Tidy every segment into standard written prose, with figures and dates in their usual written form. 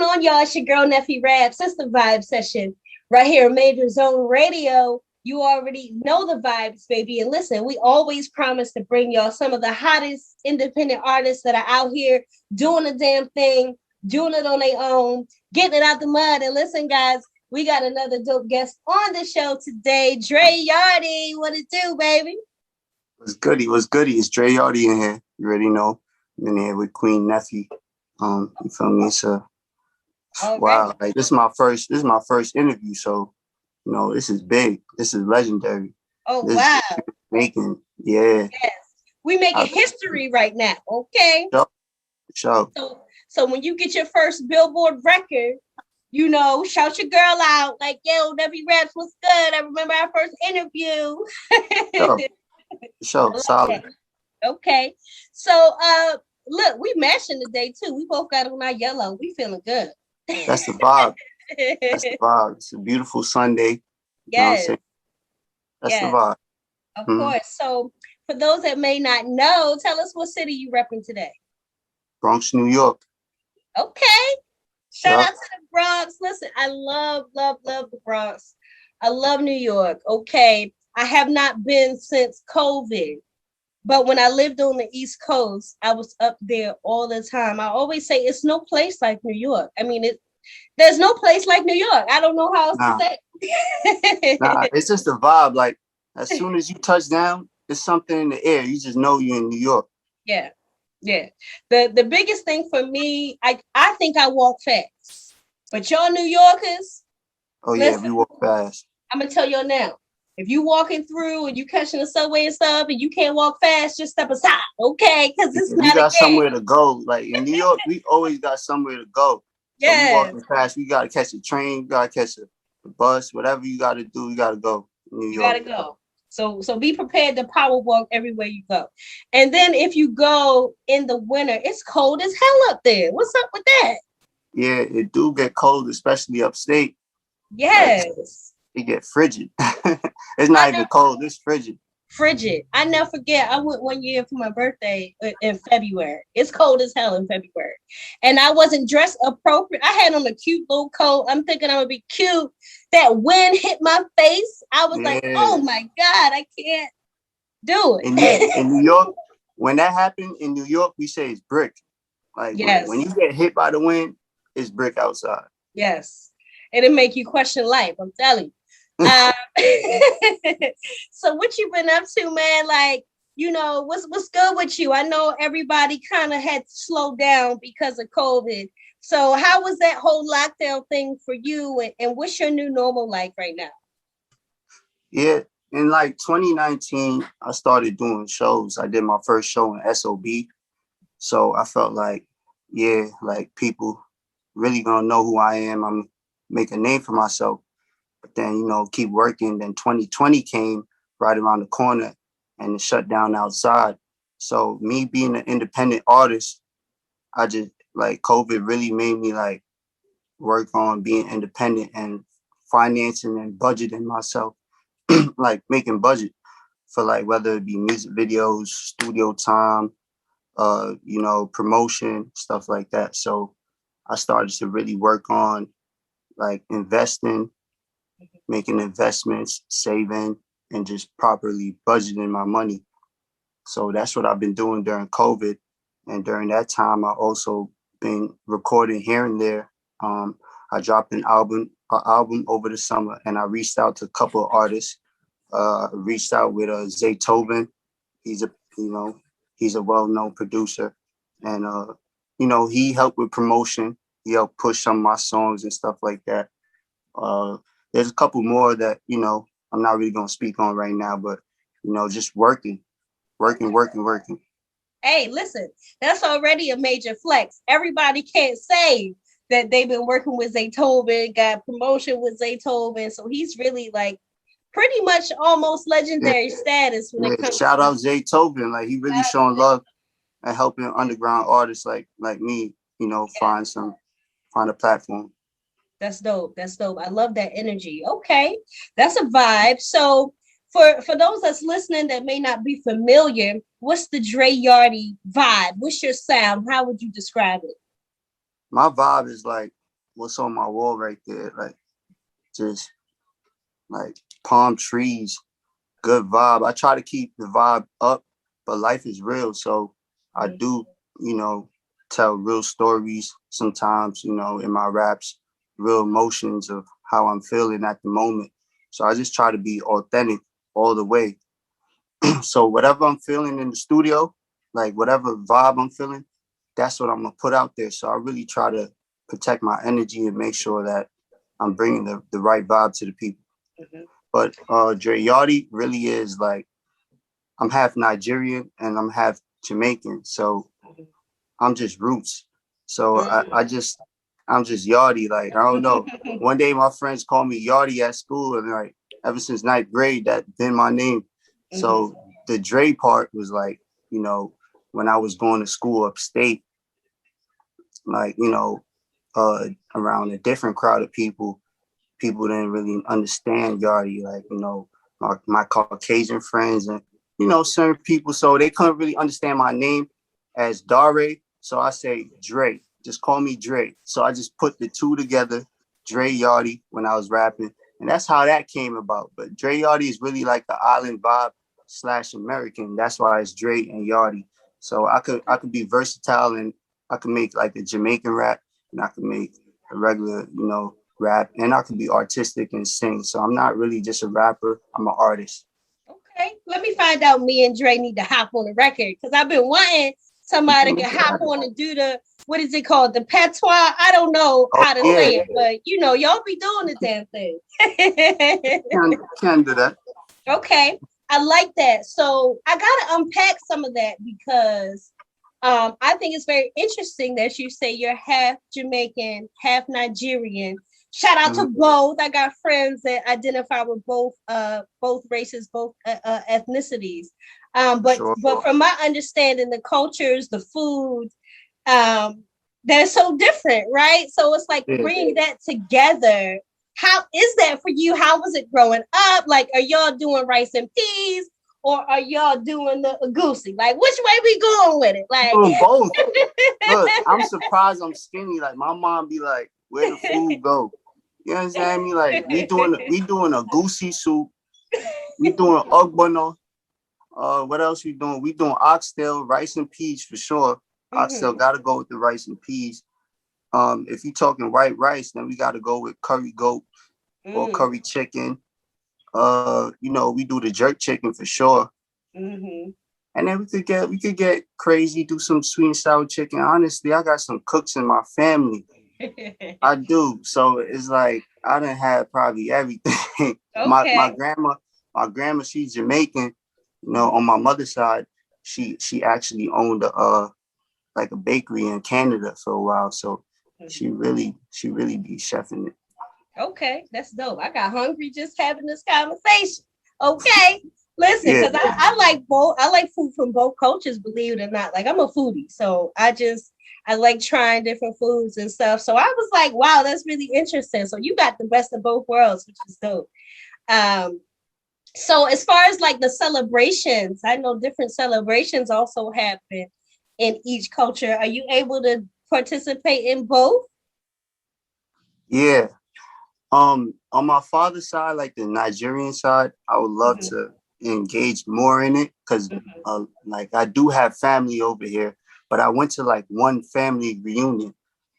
on, y'all? It's your girl, Neffy Rabs. It's the Vibe Session right here, Major Zone Radio. You already know the vibes, baby. And listen, we always promise to bring y'all some of the hottest independent artists that are out here doing the damn thing, doing it on their own, getting it out the mud. And listen, guys, we got another dope guest on the show today, Dre Yardy. What it do, baby? What's goody? What's goody? It's Dre Yardy in here. You already know. I'm in here with Queen Neffy. You feel me? So wow, like this is my first interview. So, this is big. This is legendary. Oh, this wow. Is making, yeah. Yes. We making history right now. Okay. Sure. So when you get your first Billboard record, shout your girl out like, yo, Neffy Raps was good. I remember our first interview. Sure. Solid. Okay. So look, we matching today too. We both got on our yellow. We feeling good. That's the vibe. It's a beautiful Sunday. Yes. That's the vibe. Of course. So for those that may not know, tell us what city you repping today. Bronx, New York. Okay. Shout out to the Bronx. Listen, I love the Bronx. I love New York. Okay. I have not been since COVID. But when I lived on the East Coast, I was up there all the time. I always say it's no place like New York. I mean, there's no place like New York. I don't know how else to say it. It's just a vibe. Like, as soon as you touch down, there's something in the air. You just know you're in New York. Yeah. The biggest thing for me, I think I walk fast. But y'all New Yorkers, listen, we walk fast. I'm going to tell y'all now. If you walking through and you catching the subway and stuff and you can't walk fast, just step aside, okay? Because it's not. We got somewhere to go. Like in New York, we always got somewhere to go. Yeah. So we walking fast. We gotta catch a train. We gotta catch a bus. Whatever you gotta do, you gotta go. New York. You gotta go. So be prepared to power walk everywhere you go. And then if you go in the winter, it's cold as hell up there. What's up with that? Yeah, it do get cold, especially upstate. Yes. Like, it get frigid. It's not even cold. It's frigid. Frigid. I never forget. I went one year for my birthday in February. It's cold as hell in February. And I wasn't dressed appropriate. I had on a cute little coat. I'm thinking I'm going to be cute. That wind hit my face. I was like, oh my God, I can't do it. In New York, when that happened in New York, we say it's brick. Like when you get hit by the wind, it's brick outside. Yes. And it make you question life. I'm telling you. So what you been up to, man? Like, what's good with you? I know everybody kind of had to slow down because of COVID. So how was that whole lockdown thing for you? And what's your new normal like right now? Yeah, in like 2019, I started doing shows. I did my first show in SOB. So I felt like, like people really gonna know who I am. I'm make a name for myself. But then, keep working. Then 2020 came right around the corner and it shut down outside. So me being an independent artist, I just like COVID really made me like work on being independent and financing and budgeting myself, like making budget for like whether it be music videos, studio time, promotion, stuff like that. So I started to really work on like investing, making investments, saving, and just properly budgeting my money. So that's what I've been doing during COVID. And during that time, I also been recording here and there. I dropped an album over the summer, and I reached out to a couple of artists. Reached out with Zaytoven. He's a well-known producer, and he helped with promotion. He helped push some of my songs and stuff like that. There's a couple more that, I'm not really going to speak on right now, but, just working. Hey, listen, that's already a major flex. Everybody can't say that they've been working with Zaytoven, got promotion with Zaytoven. So he's really like pretty much almost legendary status when it comes shout out Zaytoven. Like he really showing love and helping underground artists like me, find a platform. That's dope. I love that energy. Okay. That's a vibe. So for those that's listening that may not be familiar, what's the Dre Yardy vibe? What's your sound? How would you describe it? My vibe is like what's on my wall right there, like just like palm trees, good vibe. I try to keep the vibe up, but life is real. So I do, you know, tell real stories sometimes, you know, in my raps, real emotions of how I'm feeling at the moment. So I just try to be authentic all the way. So whatever I'm feeling in the studio, like whatever vibe I'm feeling, that's what I'm gonna put out there. So I really try to protect my energy and make sure that I'm bringing the right vibe to the people. Mhm. But Dre Yardy really is like, I'm half Nigerian and I'm half Jamaican, so I'm just roots. So I'm just Yardy. Like I don't know. One day my friends call me Yardy at school, and like ever since ninth grade, that been my name. So the Dre part was like, you know, when I was going to school upstate, like around a different crowd of people, people didn't really understand Yardy, like, you know, my Caucasian friends and, you know, certain people. So they couldn't really understand my name as Dare. So I say Dre, just call me Dre. So I just put the two together, Dre Yardy, when I was rapping. And that's how that came about. But Dre Yardy is really like the island vibe / American. That's why it's Dre and Yardy. So I could be versatile and I could make like a Jamaican rap and I could make a regular, you know, rap, and I can be artistic and sing. So I'm not really just a rapper. I'm an artist. Okay, let me find out. Me and Dre need to hop on the record because I've been wanting somebody to hop on and do the what is it called, the patois. I don't know Oh how to yeah, say it, but you know, y'all be doing the damn thing. can do that. Okay, I like that. So I gotta unpack some of that because I think it's very interesting that you say you're half Jamaican, half Nigerian. Shout out to both. I got friends that identify with both races, both ethnicities. But Sure. but from my understanding, the cultures, the food, um, they're so different, right? So it's like Yeah. bringing that together. How is that for you? How was it growing up? Like, are y'all doing rice and peas? Or are y'all doing the goosey? Like, which way we going with it? Like, Doing both. Look, I'm surprised I'm skinny. Like my mom be like, "Where the food go?" You understand me? Like we doing a goosey soup. We doing ogbono. What else we doing? We doing oxtail, rice and peas for sure. Oxtail gotta go with the rice and peas. If you talking white rice, then we gotta go with curry goat or curry chicken. You know, we do the jerk chicken for sure. mm-hmm. And then we could get crazy, do some sweet and sour chicken. Honestly, I got some cooks in my family. I do. So it's like I done had probably everything. My Okay. grandma, she's Jamaican. You know, on my mother's side, she actually owned a like a bakery in Canada for a while. So she really be chefing it. Okay, that's dope. I got hungry just having this conversation. Okay, listen, Yeah. because I like both. I like food from both cultures. Believe it or not, like I'm a foodie, so I like trying different foods and stuff. So I was like, wow, that's really interesting. So you got the best of both worlds, which is dope. Um, so as far as like the celebrations, I know different celebrations also happen in each culture. Are you able to participate in both? Yeah. On my father's side, like the Nigerian side, I would love Mhm, to engage more in it because, mhm, like, I do have family over here, but I went to like one family reunion,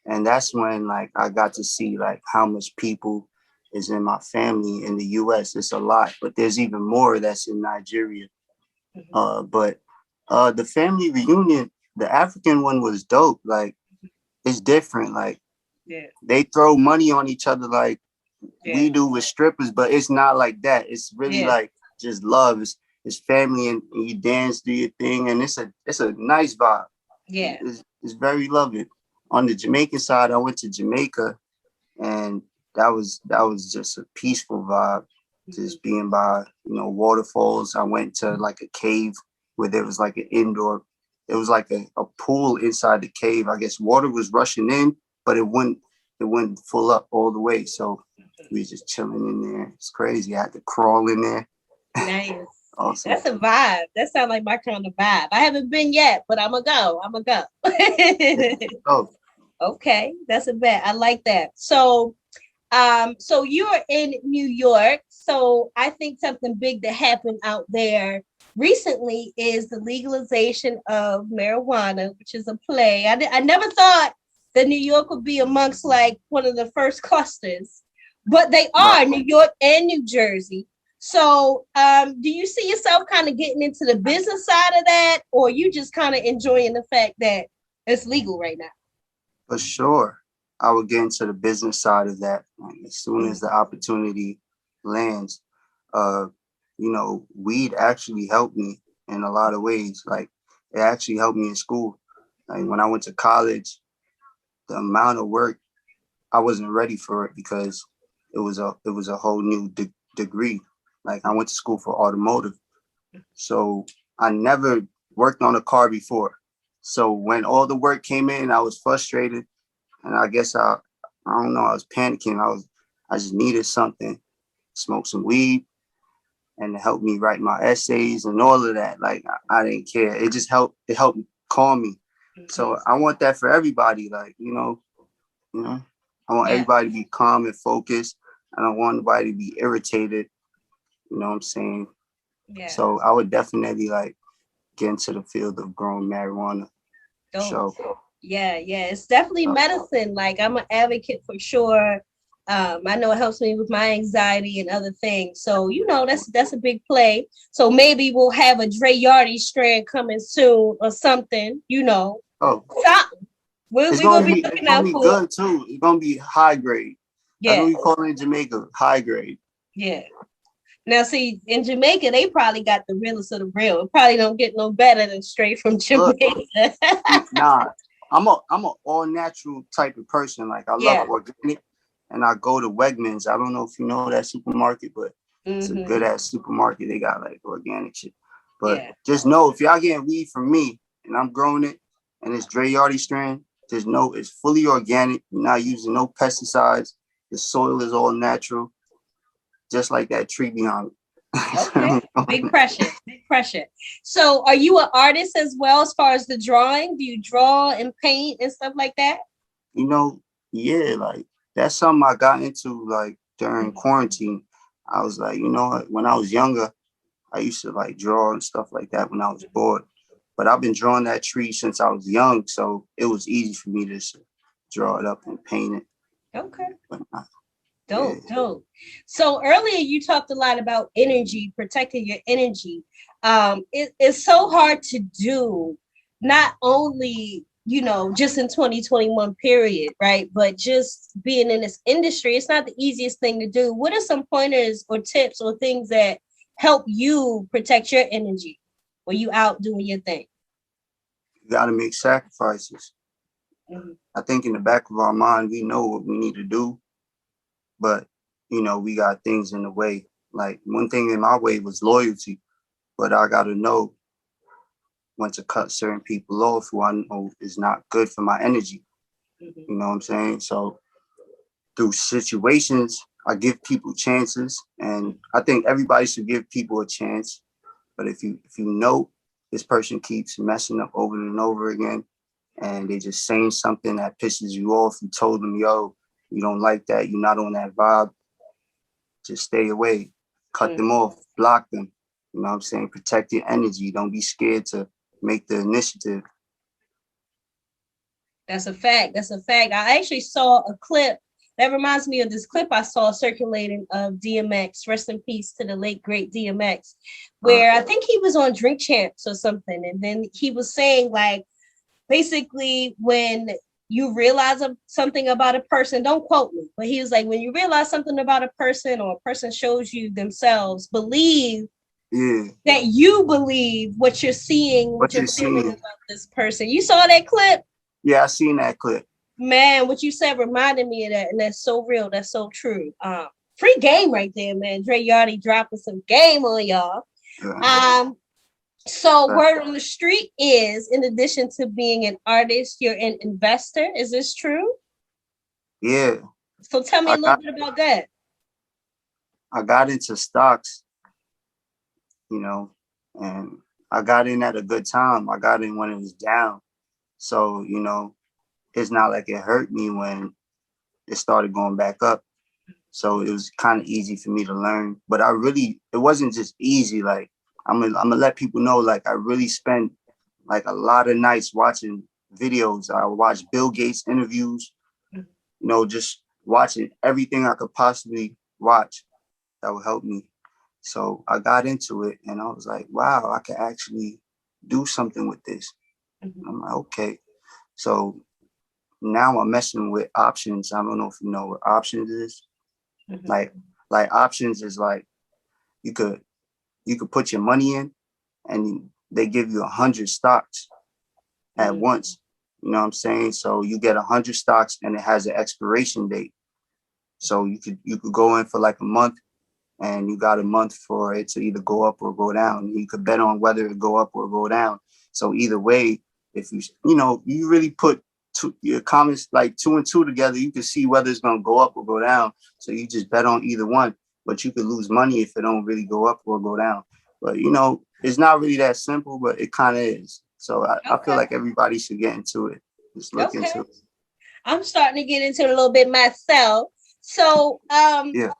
and that's when like I got to see like how much people is in my family in the U.S. It's a lot, but there's even more that's in Nigeria. mhm. But the family reunion, the African one was dope. Like, it's different. Like, Yeah, they throw money on each other like yeah, we do with strippers, but it's not like that. It's really yeah, like just love. It's family, and you dance, do your thing, and it's a nice vibe. yeah. It's very loving. On the Jamaican side, I went to Jamaica, and that was just a peaceful vibe. Mhm. Just being by waterfalls. I went to like a cave where there was like an indoor. It was like a pool inside the cave. I guess water was rushing in, but it wouldn't full up all the way. So we just chilling in there. It's crazy. I had to crawl in there. Nice. Also, That's a vibe. That sounds like my kind of vibe. I haven't been yet, but I'm gonna go. I'm gonna go. oh, Okay, that's a bet. I like that. So you're in New York. So I think something big that happened out there recently is the legalization of marijuana, which is a play. I never thought that New York would be amongst like one of the first clusters, but they Right. are New York and New Jersey. So do you see yourself kind of getting into the business side of that, or you just kind of enjoying the fact that it's legal right now? For sure. I would get into the business side of that. Like, as soon as the opportunity lands, uh, weed actually helped me in a lot of ways. Like it actually helped me in school. Like when I went to college, the amount of work I wasn't ready for it because it was a whole new degree. Like I went to school for automotive, so I never worked on a car before. So when all the work came in, I was frustrated, and I guess I don't know, I was panicking. I just needed something, smoke some weed, and it helped me write my essays and all of that. Like I didn't care. It just helped. It helped calm me. Mhm. So I want that for everybody. Like I want Yeah, everybody to be calm and focused. I don't want nobody to be irritated. You know what I'm saying? yeah. So I would definitely like get into the field of growing marijuana. Dope. So Yeah, yeah. It's definitely medicine. Like I'm an advocate for sure. I know it helps me with my anxiety and other things. So, that's a big play. So maybe we'll have a Dre Yardy strand coming soon or something, oh, something. We're, it's we're gonna gonna be be it's looking gonna out be for it. good too. It's gonna be high grade. That's what Yeah, we call it in Jamaica, high grade. yeah. Now see, in Jamaica, they probably got the realest of the real. It probably don't get no better than straight from Look, Jamaica. nah, I'm a all natural type of person. Like I love Yeah. organic, and I go to Wegmans. I don't know if you know that supermarket, but it's a good Hmm. ass supermarket. They got like organic shit. But Yeah. just know if y'all getting weed from me and I'm growing it and it's Dre Yardy strand, just know it's fully organic. You're not using no pesticides. The soil is all natural, just like that tree behind Okay. me. Big pressure. Big pressure. So are you an artist as well as far as the drawing? Do you draw and paint and stuff like that? you know, yeah, like that's something I got into like during Mhm. quarantine. I was like, you know what, when I was younger, I used to like draw and stuff like that when I was bored. But I've been drawing that tree since I was young, so it was easy for me to just draw it up and paint it. Okay. But yeah, Dope, dope. So earlier you talked a lot about energy, protecting your energy. It's so hard to do, not only, just in 2021 period, right? But just being in this industry, it's not the easiest thing to do. What are some pointers or tips or things that help you protect your energy when you out doing your thing? you got to make sacrifices. Mhm. I think in the back of our mind, we know what we need to do, but we got things in the way. Like one thing in my way was loyalty, but I got to know when to cut certain people off who I know is not good for my energy. Mhm. You know what I'm saying? So through situations, I give people chances, and I think everybody should give people a chance. But if you know this person keeps messing up over and over again, and they just saying something that pisses you off, you told them, yo, you don't like that, you're not on that vibe, just stay away, cut them Mhm. off, block them. You know what I'm saying? Protect your energy. Don't be scared to make the initiative. That's a fact. That's a fact. I actually saw a clip that reminds me of this clip I saw circulating of DMX. Rest in peace to the late great DMX, Uh, where I think he was on Drink Champs or something, and then he was saying like basically when you realize something about a person, don't quote me, but he was like when you realize something about a person or a person shows you themselves, believe yeah, that you believe what you're seeing, what what you're you're feeling seeing. about this person. You saw that clip? Yeah, I seen that clip. Man, what you said reminded me of that, and that's so real. That's so true. Free game right there, man. Dre Yardy dropping some game on y'all. Uh, Um, so uh, word on the street is, in addition to being an artist, you're an investor. Is this true? yeah, So tell me I a little got bit about that. I got into stocks, you know, and I got in at a good time. I got in when it was down. So, it's not like it hurt me when it started going back up. So it was kind of easy for me to learn. But it wasn't just easy. Like I'm gonna let people know, like I really spent like a lot of nights watching videos. I watched Bill Gates interviews, just watching everything I could possibly watch that would help me. So I got into it and I was like, wow, I can actually do something with this. I'm like, okay. So now I'm messing with options. I don't know if you know what options is. Like options is like you could put your money in and they give you 100 stocks at once. You know what I'm saying? So you get 100 stocks and it has an expiration date. So you could go in for like a month and you got a month for it to either go up or go down. You could bet on whether it go up or go down. So either way, if you really put your comments like 2 and 2 together, you can see whether it's gonna go up or go down. So you just bet on either one, but you could lose money if it don't really go up or go down. But it's not really that simple, but it kind of is. So I feel like everybody should get into it. Just look into it. I'm starting to get into it a little bit myself. So, Yeah.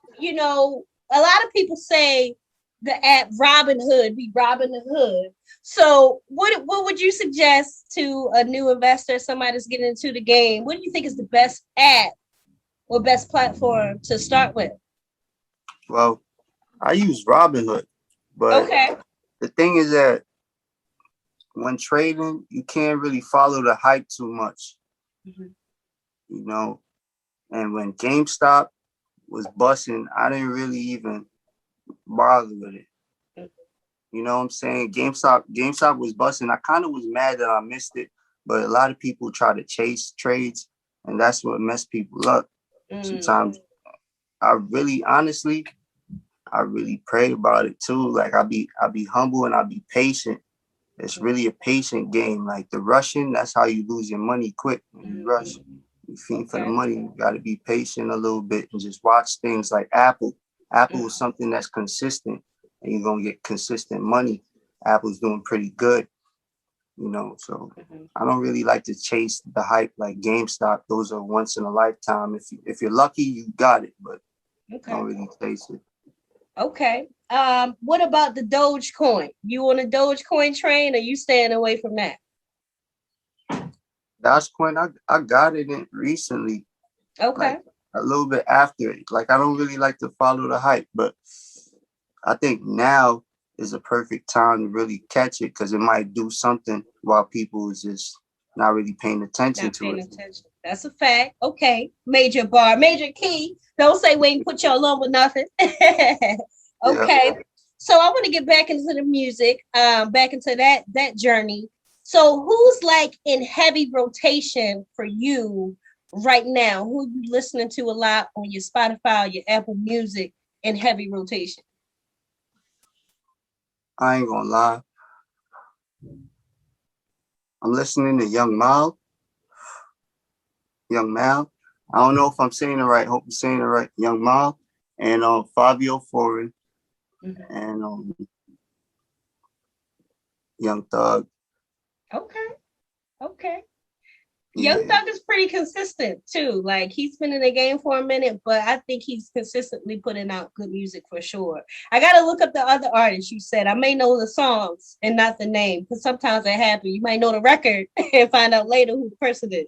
A lot of people say the app Robinhood be robbing the hood. So what would you suggest to a new investor, somebody that's getting into the game? What do you think is the best app or best platform to start with? Well, I use Robinhood, but the thing is that when trading, you can't really follow the hype too much, And when GameStop was busting, I didn't really even bother with it. You know what I'm saying? GameStop was busting. I kind of was mad that I missed it, but a lot of people try to chase trades, and that's what messed people up. Sometimes I really pray about it too. Like I be humble and I be patient. It's really a patient game. Like the rushing, that's how you lose your money quick. When you rush, you fiend for the money. You got to be patient a little bit and just watch things like Apple. Apple is something that's consistent, and you're gonna get consistent money. Apple's doing pretty good, So I don't really like to chase the hype like GameStop. Those are once in a lifetime. If you're lucky, you got it, but don't really chase it. Okay. What about the Dogecoin? You on a Dogecoin train or you staying away from that? Dogecoin, I got it in recently. Okay. Like a little bit after it. Like I don't really like to follow the hype, but I think now is a perfect time to really catch it because it might do something while people is just not really paying attention to it. That's a fact. Okay. Major bar, major key. Don't say we ain't put you along with nothing. Okay. Yeah. So I want to get back into the music, back into that journey. So who's like in heavy rotation for you right now? Who you listening to a lot on your Spotify or your Apple Music in heavy rotation? I ain't gonna lie. I'm listening to Young Mal. I don't know if I'm saying it right. Hope I'm saying it right. Young Mal and Fabio Foreign and Young Thug. Okay. Young Thug is pretty consistent too. Like he's been in the game for a minute, but I think he's consistently putting out good music for sure. I gotta look up the other artists you said. I may know the songs and not the name because sometimes that happens. You might know the record and find out later who the person is.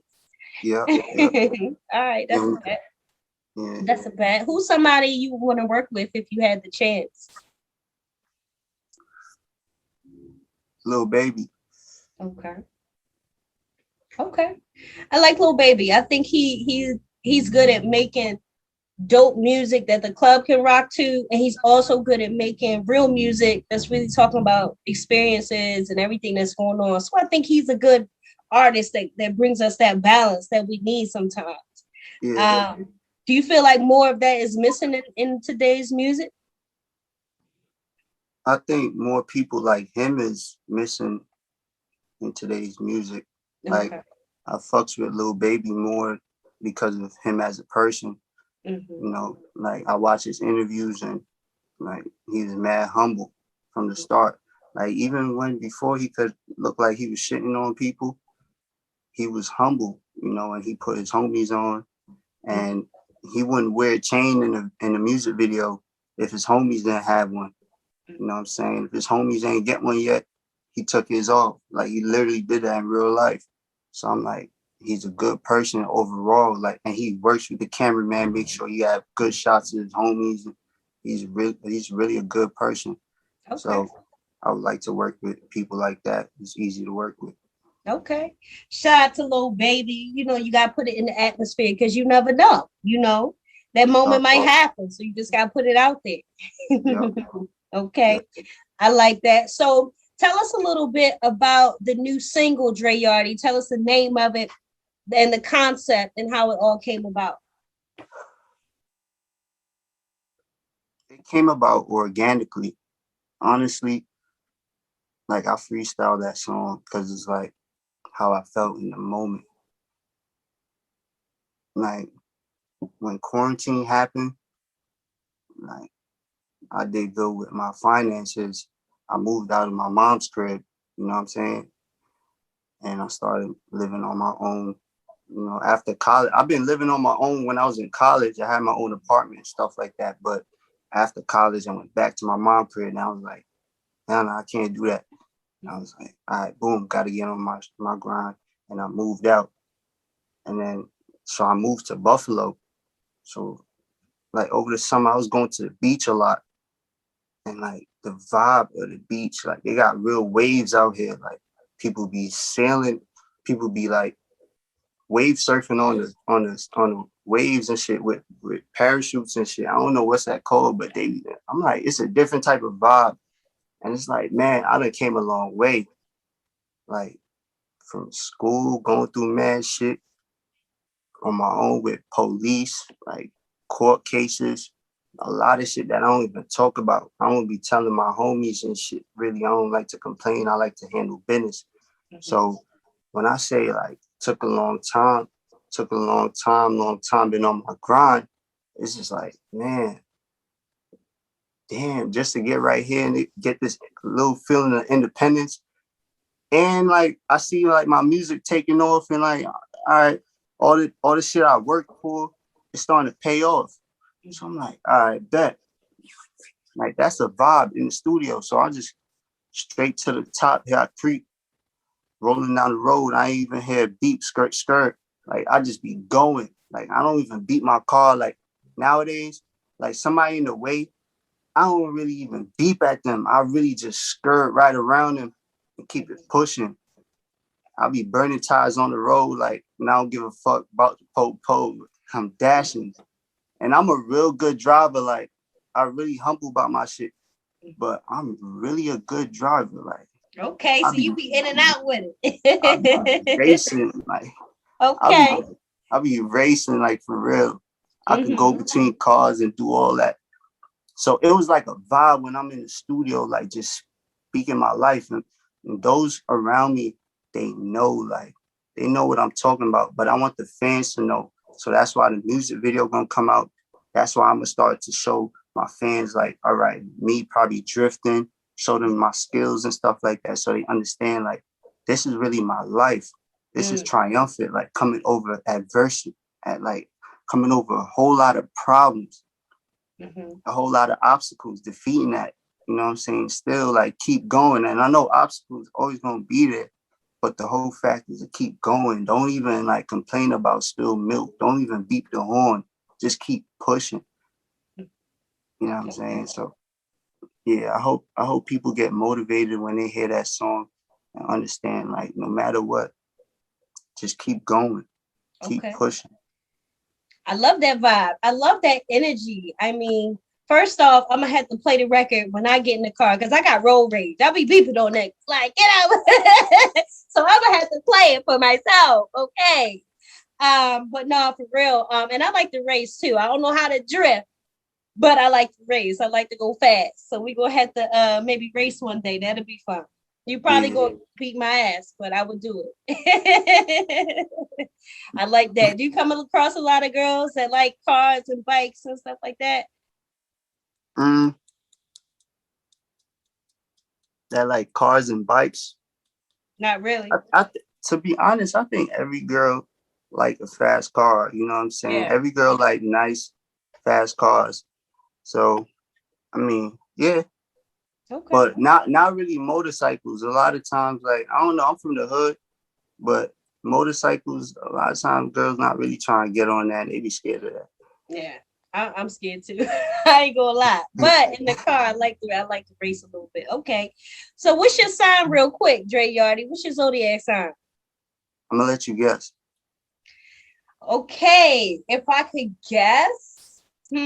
Yeah. All right, that's a bet. Yeah. That's a bet. Who's somebody you want to work with if you had the chance? Lil Baby. Okay. I like Lil Baby. I think he's good at making dope music that the club can rock to, and he's also good at making real music that's really talking about experiences and everything that's going on. So I think he's a good artist that brings us that balance that we need sometimes. Yeah. Do you feel like more of that is missing in today's music? I think more people like him is missing in today's music. Like I fucks with Lil Baby more because of him as a person. Like I watch his interviews and like he's mad humble from the start. Like even before he could look like he was shitting on people, he was humble, and he put his homies on, and he wouldn't wear a chain in the music video if his homies didn't have one. You know what I'm saying? If his homies ain't get one yet, he took his off. Like, he literally did that in real life. So I'm like, he's a good person overall. Like, and he works with the cameraman, make sure you have good shots of his homies. He's really a good person. Okay. So I would like to work with people like that. It's easy to work with. Okay. Shout out to Lil Baby. You got to put it in the atmosphere because you never know. That moment might happen. So you just got to put it out there. Yep. Okay. Yep. I like that. So tell us a little bit about the new single, Dre Yardy. Tell us the name of it and the concept and how it all came about. It came about organically. Honestly, like, I freestyled that song because it's like how I felt in the moment. Like, when quarantine happened, like, I did good with my finances. I moved out of my mom's crib, you know what I'm saying? And I started living on my own, after college. I've been living on my own when I was in college. I had my own apartment and stuff like that. But after college, I went back to my mom's crib and I was like, no, I can't do that. And I was like, all right, boom, got to get on my grind. And I moved out. And then, so I moved to Buffalo. So, like, over the summer, I was going to the beach a lot. And, like, the vibe of the beach, like, they got real waves out here. Like, people be sailing, people be, like, wave surfing on the waves and shit with parachutes and shit. I don't know what's that called, but I'm like, it's a different type of vibe. And it's like, man, I done came a long way. Like, from school, going through mad shit on my own with police, like court cases, a lot of shit that I don't even talk about. I don't be telling my homies and shit. Really, I don't like to complain. I like to handle business. Mm-hmm. So when I say, like, took a long time, been on my grind, it's just like, man, damn, just to get right here and get this little feeling of independence. And, like, I see, like, my music taking off and, like, all right, all the shit I worked for is starting to pay off. So I'm like, all right, bet. Like, that's a vibe in the studio. So I just straight to the top here, I creep, rolling down the road. I ain't even hear beep, skirt, skirt. Like, I just be going. Like, I don't even beat my car. Like, nowadays, like, somebody in the way, I don't really even beep at them. I really just skirt right around them and keep it pushing. I'll be burning tires on the road. Like, and I don't give a fuck about the po. I'm dashing. And I'm a real good driver. Like, I'm really humble about my shit. But I'm really a good driver. Like, okay, so you be in and out with it. I be racing, like, okay. I'll be racing, like, for real. I could go between cars and do all that. So it was like a vibe when I'm in the studio, like, just speaking my life. And those around me, they know what I'm talking about. But I want the fans to know. So that's why the music video gonna come out. That's why I'm gonna start to show my fans, like, all right, me probably drifting, show them my skills and stuff like that, so they understand, like, this is really my life. This is triumphant, like, coming over adversity, coming over a whole lot of problems, a whole lot of obstacles, defeating that. You know what I'm saying? Still, like, keep going. And I know obstacles always gonna be there, but the whole fact is to keep going. Don't even, like, complain about spilled milk. Don't even beep the horn. Just keep pushing. You know what I'm saying? So yeah, I hope people get motivated when they hear that song and understand, like, no matter what, just keep going. Keep pushing. I love that vibe. I love that energy. I mean, first off, I'm gonna have to play the record when I get in the car because I got road rage. I'll be beeping on that, like, get out. So I'm gonna have to play it for myself. Okay. But no, for real. And I like to race too. I don't know how to drift, but I like to race. I like to go fast. So we gonna have to maybe race one day. That'll be fun. You probably gonna beat my ass, but I would do it. I like that. Do you come across a lot of girls that like cars and bikes and stuff like that? That like cars and bikes? Not really. To be honest, I think every girl like a fast car. You know what I'm saying? Yeah. Every girl like nice, fast cars. So I mean, yeah, Okay. but not really motorcycles. A lot of times, like I don't know, I'm from the hood, but motorcycles, a lot of times girls not really trying to get on that. They be scared of that. Yeah. I'm scared too. I ain't gonna lie. But in the car, I like to race a little bit. Okay. So what's your sign real quick, Dre Yardy? What's your zodiac sign? I'm gonna let you guess. Okay. If I could guess, let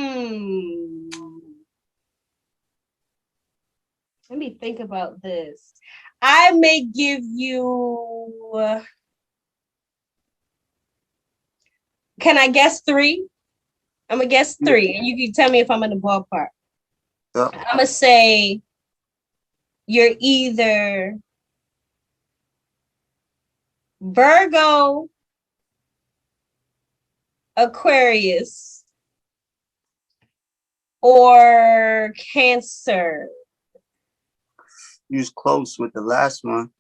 me think about this. I may give you, can I guess three? I'm gonna guess Yeah. three, and you can tell me if I'm in the ballpark. Yeah. I'm gonna say you're either Virgo, Aquarius, or Cancer. You was close with the last one.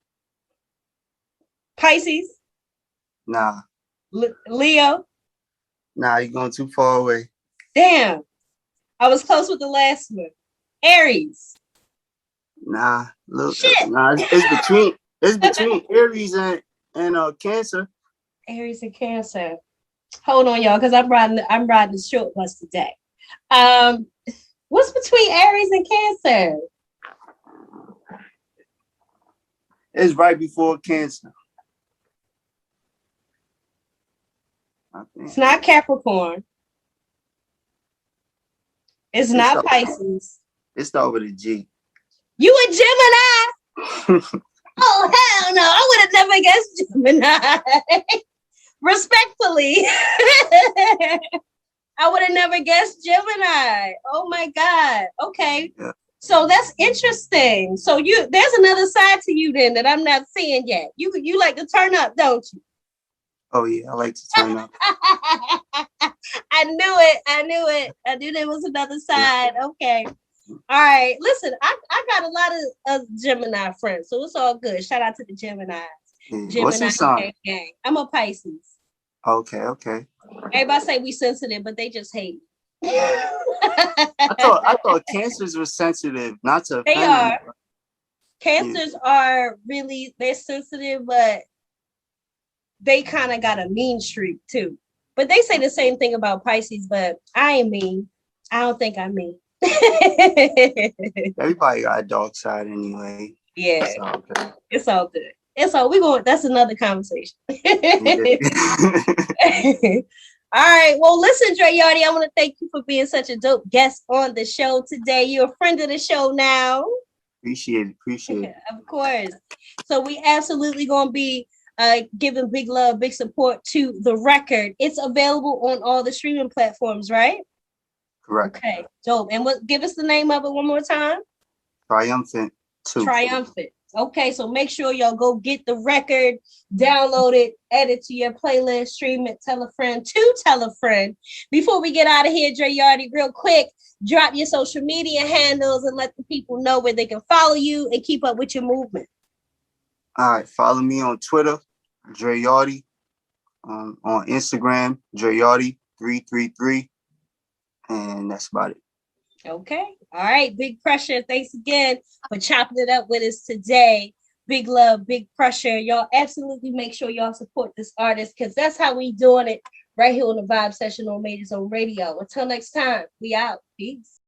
Pisces, Nah, Leo. you're going too far away. Damn, I was close with the last one. Aries. Nah, look, Shit. it's between Aries and Cancer. Aries and Cancer. Hold on, y'all, because I'm riding the short bus today. Um, what's between Aries and Cancer? It's right before Cancer. It's not Capricorn. It's not Pisces. It's over the G. You a Gemini? Oh, hell no. I would have never guessed Gemini. Respectfully. I would have never guessed Gemini. Oh my God. Okay. Yeah. So that's interesting. So there's another side to you then that I'm not seeing yet. You like to turn up, don't you? Oh yeah, I like to turn up. I knew it. I knew there was another side. Okay. All right. Listen, I got a lot of Gemini friends, so it's all good. Shout out to the Geminis. Yeah. What's your sign? Gang. I'm a Pisces. Okay. Everybody say we sensitive, but they just hate. I thought cancers were sensitive, not to offend. They are. Cancers are they're sensitive, but they kind of got a mean streak too. But they say the same thing about Pisces, but I ain't mean. I don't think I'm mean. Everybody got a dark side anyway. Yeah. It's all good. That's another conversation. All right. Well, listen, Dre Yardy, I want to thank you for being such a dope guest on the show today. You're a friend of the show now. Appreciate it. Of course. So we absolutely going to be giving big love, big support to the record. It's available on all the streaming platforms, right? Correct. Okay, dope. And give us the name of it one more time. Triumphant 2. Triumphant. Okay, so make sure y'all go get the record, download it, add it to your playlist, stream it, tell a friend to tell a friend. Before we get out of here, Dre Yardy, real quick, drop your social media handles and let the people know where they can follow you and keep up with your movement. All right, follow me on Twitter, Dre Yardy. On Instagram, Dre Yardy 333, and that's about it. Okay. All right. Big Pressure. Thanks again for chopping it up with us today. Big love, big pressure. Y'all absolutely make sure y'all support this artist because that's how we doing it right here on the Vibe Session on Major Zone Radio. Until next time, we out. Peace.